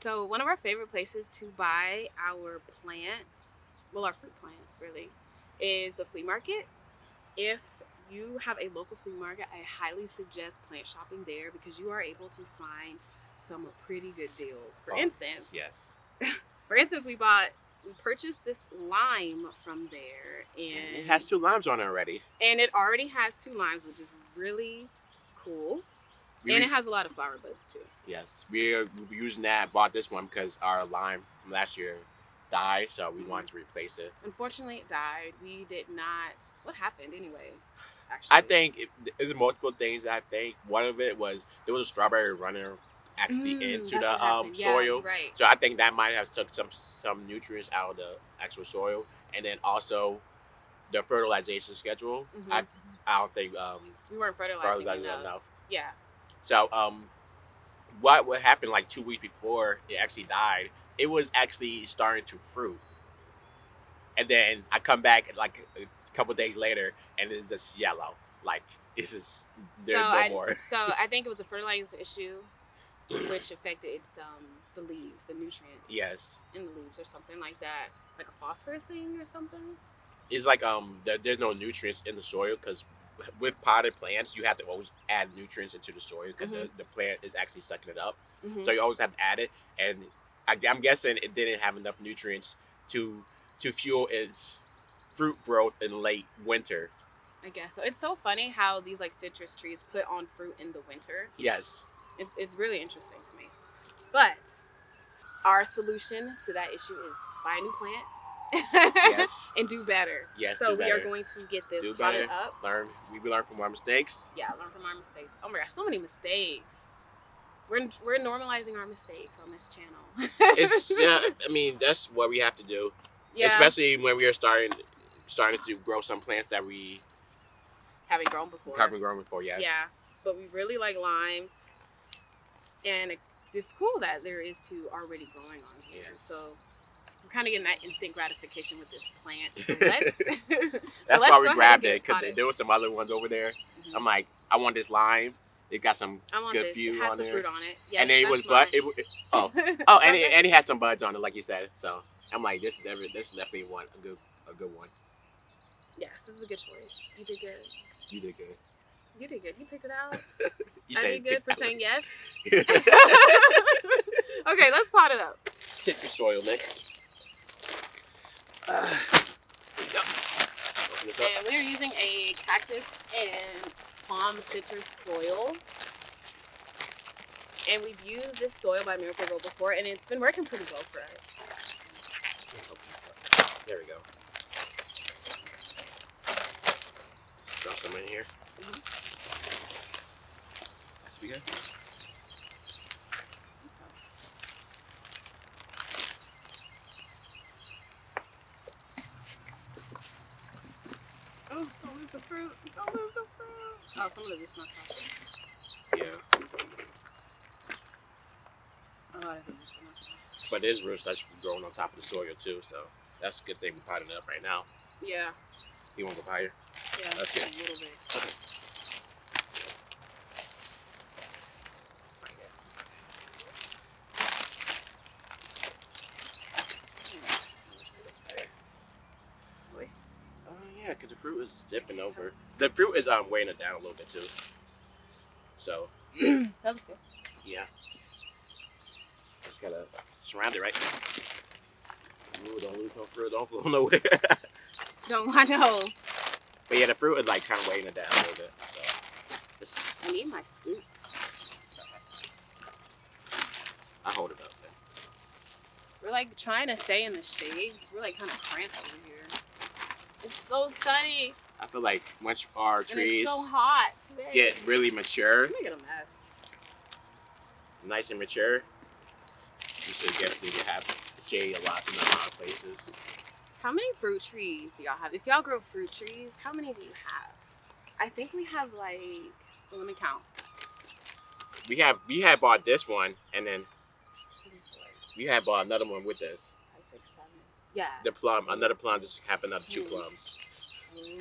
So one of our favorite places to buy our plants, well, our fruit plants really, is the flea market. If you have a local flea market, I highly suggest plant shopping there because you are able to find some pretty good deals. Oh, yes. For instance, we purchased this lime from there, And it and has 2 limes on it already. it already has 2 limes, which is really cool. And it has a lot of flower buds too. Yes, we're using that. Bought this one because our lime from last year died, so we wanted to replace it. Unfortunately, it died. We did not. What happened anyway? I Actually, think there's multiple things. I think one of it was there was a strawberry runner actually into that's the what happened. Yeah, soil, you're right. so I think that might have took some nutrients out of the actual soil, and then also the fertilization schedule. I don't think We weren't fertilizing fertilized enough. enough. Yeah. So what happened like 2 weeks before it actually died? It was actually starting to fruit, and then I come back like a couple days later, and it's just yellow. Like it's just there's no more. So I think it was a fertilizer issue, which affected its the leaves, the nutrients. Yes. In the leaves or something like that, like a phosphorus thing or something. It's like there's no nutrients in the soil because with potted plants you have to always add nutrients into the soil because the plant is actually sucking it up. So you always have to add it, and I'm guessing it didn't have enough nutrients to fuel its fruit growth in late winter. I guess so. It's so funny how these like citrus trees put on fruit in the winter. Yes. It's really interesting to me. But our solution to that issue is buy a new plant. Yes. And do better. Yes. So we are going to get this potted up. We learn from our mistakes. Yeah, learn from our mistakes. Oh my gosh, so many mistakes. We're normalizing our mistakes on this channel. I mean that's what we have to do. Yeah. Especially when we are starting to grow some plants that we haven't grown before. Yes. Yeah, but we really like limes, and it's cool that there is 2 already growing on here. Yes. So we're kind of getting that instant gratification with this plant. So that's why we grabbed it because there were some other ones over there. I'm like, I want this lime. It got some good view on there. Fruit on it. Yes, and then it was and it had some buds on it, like you said. So I'm like, this is definitely a good one. Yes, this is a good choice. You did good. You did good. You did good. You picked it out. You I did good for saying yes. Okay, let's pot it up. Check the soil next. And we're using a cactus and plum citrus soil. And we've used this soil by Miracle-Gro before, and it's been working pretty well for us. There we go. Drop some in here. That's good. Oh, don't lose the fruit. Don't lose the fruit. Oh, some of the roots not cracked. Yeah. A lot of the roots were not cracked. But there's roots that's growing on top of the soil too, so that's a good thing we potted it up right now. Yeah. You want to go higher? Yeah, that's good. A little bit. Okay. Yeah, because the fruit is dipping over. The fruit is weighing it down a little bit too. So. That was good. Yeah. Just gotta surround it right. Ooh, don't lose no fruit. Don't flow nowhere. I know. But yeah, the fruit is like kind of weighing it down a little bit. So. I need my scoop. I hold it up. Then. We're like trying to stay in the shade. We're like kind of cramped over here. It's so sunny. I feel like once our trees it's so hot today. Get really mature, I'm making a mess. Nice and mature, you should definitely have shade a lot in a lot of places. How many fruit trees do y'all have? If y'all grow fruit trees, how many do you have? I think we have like, let me count. We had bought this one, and then we had bought another one with this. 5, 6, 7. Yeah. The plum, another plum, just happened another 2 plums.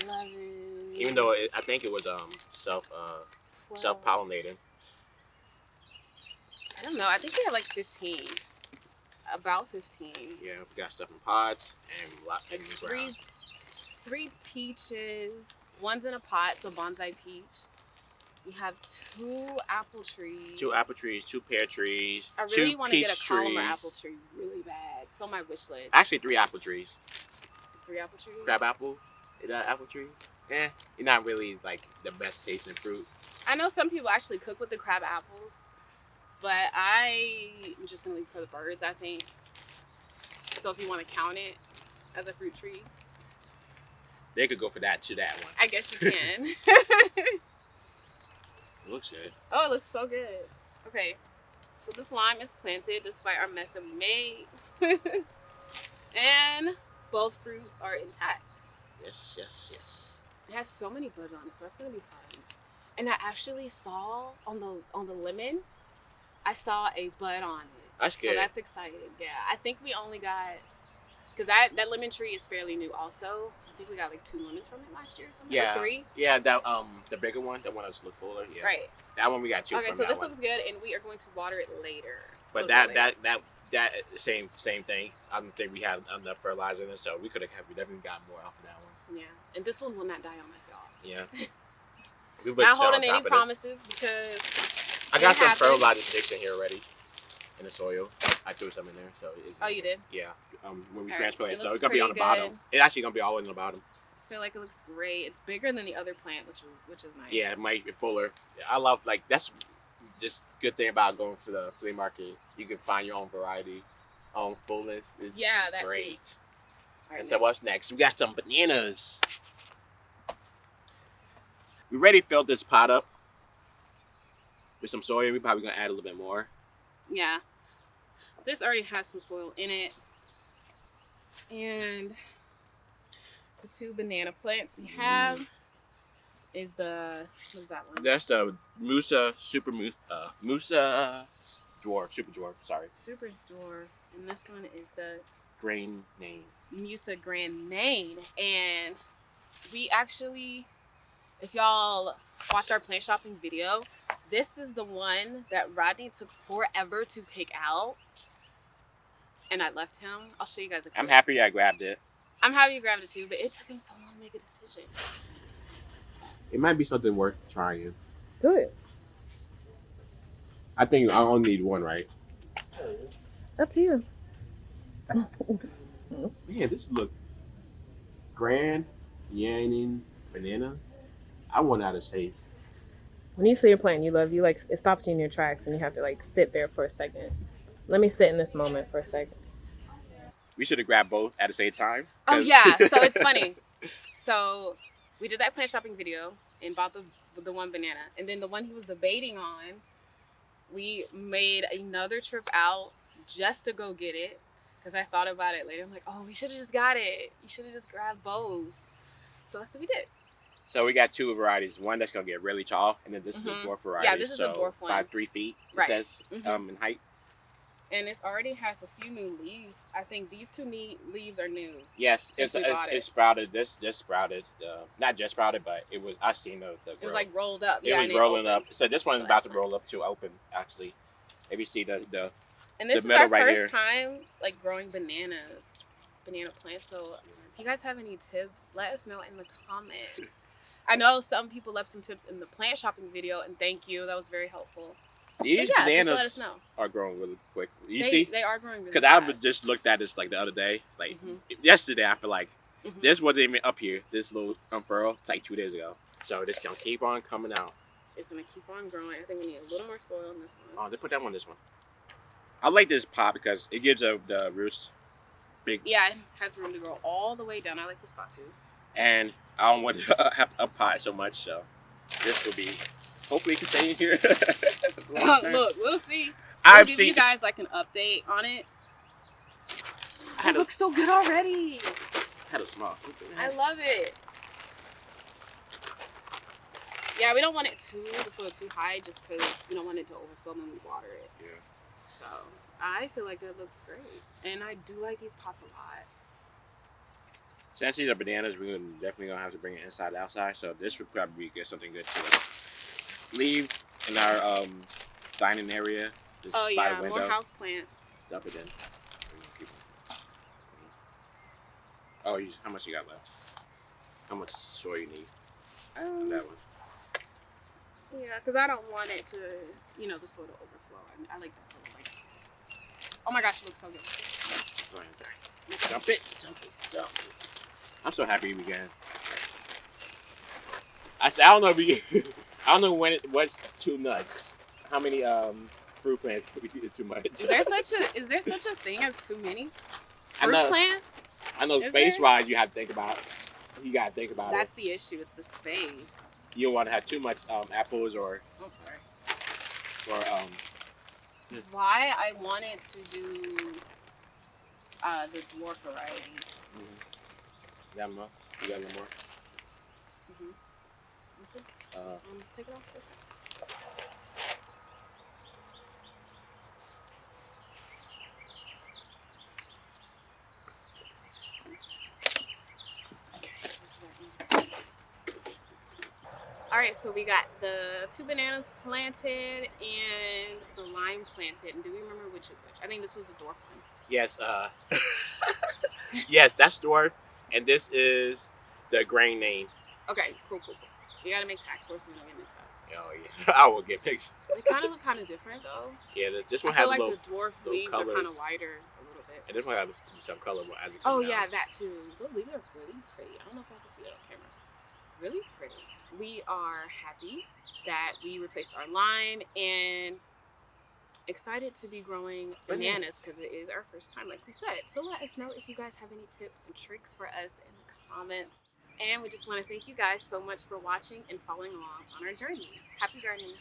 11. Even though I think it was self pollinating. I don't know. I think we have like 15. About 15. Yeah, we got stuff in pots and a lot in Like the ground. three peaches. One's in a pot, so bonsai peach. We have 2 apple trees. 2 apple trees, 2 pear trees. I really 2 want to get peach a Columnar trees. apple tree really bad. It's on my wish list. Actually, 3 apple trees. It's 3 apple trees. Crab apple. Is that apple tree? You're not really like the best tasting fruit. I know some people actually cook with the crab apples, but I'm just gonna leave it for the birds, I think. So if you want to count it as a fruit tree, they could go for that one. I guess you can. It looks good. Oh, it looks so good. Okay, so this lime is planted despite our mess that we made, and both fruit are intact. Yes. It has so many buds on it, so that's gonna be fun. And I actually saw on the lemon, I saw a bud on it. That's good. So that's exciting. Yeah, I think we only got, because that lemon tree is fairly new also. I think we got like 2 lemons from it last year or something. Yeah. Or 3. Yeah, that the bigger one, the one that's look fuller. Yeah. Right. That one we got 2 Okay, from so that this one. looks good, and we are going to water it later. But that same thing. I don't think we had enough fertilizer in it, so we definitely got more off of that one. Yeah, and this one will not die on us, y'all. Yeah. Not holding any promises because I got some fertilizer sticks in here already in the soil. I threw some in there, so it's. Oh, you did? Yeah. When we All transplant right. it, so it's gonna be on the bottom. It's actually gonna be all in the bottom. I feel like it looks great. It's bigger than the other plant, which is nice. Yeah, it might be fuller. I love that's just good thing about going for the flea market. You can find your own variety, own fullness. It's that's great. Right, and so what's next? We got some bananas. We already filled this pot up with some soil. We're probably gonna add a little bit more. Yeah. This already has some soil in it. And the 2 banana plants we have is what is that one? That's the Musa Musa Dwarf, Super Dwarf, sorry. Super Dwarf. And this one is the Grain Nain. Musa Grand Nain. And we actually, if y'all watched our plant shopping video, this is the one that Rodney took forever to pick out. And I left him. I'll show you guys a clip. I'm happy I grabbed it. I'm happy you grabbed it too, but it took him so long to make a decision. It might be something worth trying. Do it. I think I only need one, right? Up to you. Man, this look grand, yanning banana. I want out of taste. When you see a plant you love, it stops you in your tracks and you have to like sit there for a second. Let me sit in this moment for a second. We should have grabbed both at the same time. Oh yeah, so it's funny. So we did that plant shopping video and bought the one banana, and then the one he was debating on, we made another trip out just to go get it because I thought about it later. I'm like, oh, we should have just got it. You should have just grabbed both. So that's what we did. So we got 2 varieties. One that's gonna get really tall, and then this is the dwarf variety. Yeah, this is a dwarf one. 3 feet. It Right. says in height. And it already has a few new leaves. I think these 2 leaves are new. Yes, Since we bought it's sprouted. This sprouted. Not just sprouted, but it was. I seen the It was like rolled up. It was rolling up. So this one's about to roll up to open. Actually, maybe see the. And this is our first time like growing banana plants. So if you guys have any tips, let us know in the comments. I know some people left some tips in the plant shopping video, and thank you. That was very helpful. These just bananas let us know. are growing really quick. They are growing really because fast. I just looked at this like the other day, like yesterday. I feel like this wasn't even up here. This little unfurl, it's like 2 days ago. So this gonna keep on coming out. It's gonna keep on growing. I think we need a little more soil in this one. Oh, they put that one. This one. I like this pot because it gives the roots big. Yeah, it has room to grow all the way down. I like this pot too. And I don't want to have to up pot so much, so this will be hopefully it can stay in here. Look, we'll see. I'll give you guys like an update on it. It looks so good already. I had a small. I love it. Yeah, we don't want it too high just because we don't want it to overfill when we water it. Yeah. So I feel like that looks great, and I do like these pots a lot. Since these are bananas, we're definitely gonna have to bring it inside and outside. So this would probably get something good to leave in our dining area. Just Oh by yeah, the window. more house plants. Dump it in. Oh, how much you got left? How much soil you need on that one? Yeah, because I don't want it to, the soil to overflow. I like that color. Like, oh my gosh, it looks so good. Go ahead. Jump it. I'm so happy we can. I don't know if we. I don't know what's too nuts. How many fruit plants is too much? Is there such a thing as too many fruit plants? I know space wise you have to think about. You gotta think about That's the issue. It's the space. You don't want to have too much apples or. Oh, sorry. Or Why I wanted to do the dwarf varieties. You got more? You got a little more? Take it off this. All right, so we got the 2 bananas planted and the lime planted. And do we remember which is which? I think this was the dwarf one. Yes. Yes, that's dwarf, and this is the grain Nain. Okay, cool. You gotta make tax force so we don't get mixed up. Oh yeah, I will get mixed. They kind of look kind of different though. Yeah, this one I feel has like the dwarf's leaves colors. are kind of wider a little bit. And this one has some color as it comes Oh down. yeah, that too. Those leaves are really pretty. I don't know if I can see that on camera. Really pretty. We are happy that we replaced our lime and excited to be growing bananas because it is our first time, like we said. So let us know if you guys have any tips and tricks for us in the comments. And we just want to thank you guys so much for watching and following along on our journey. Happy gardening.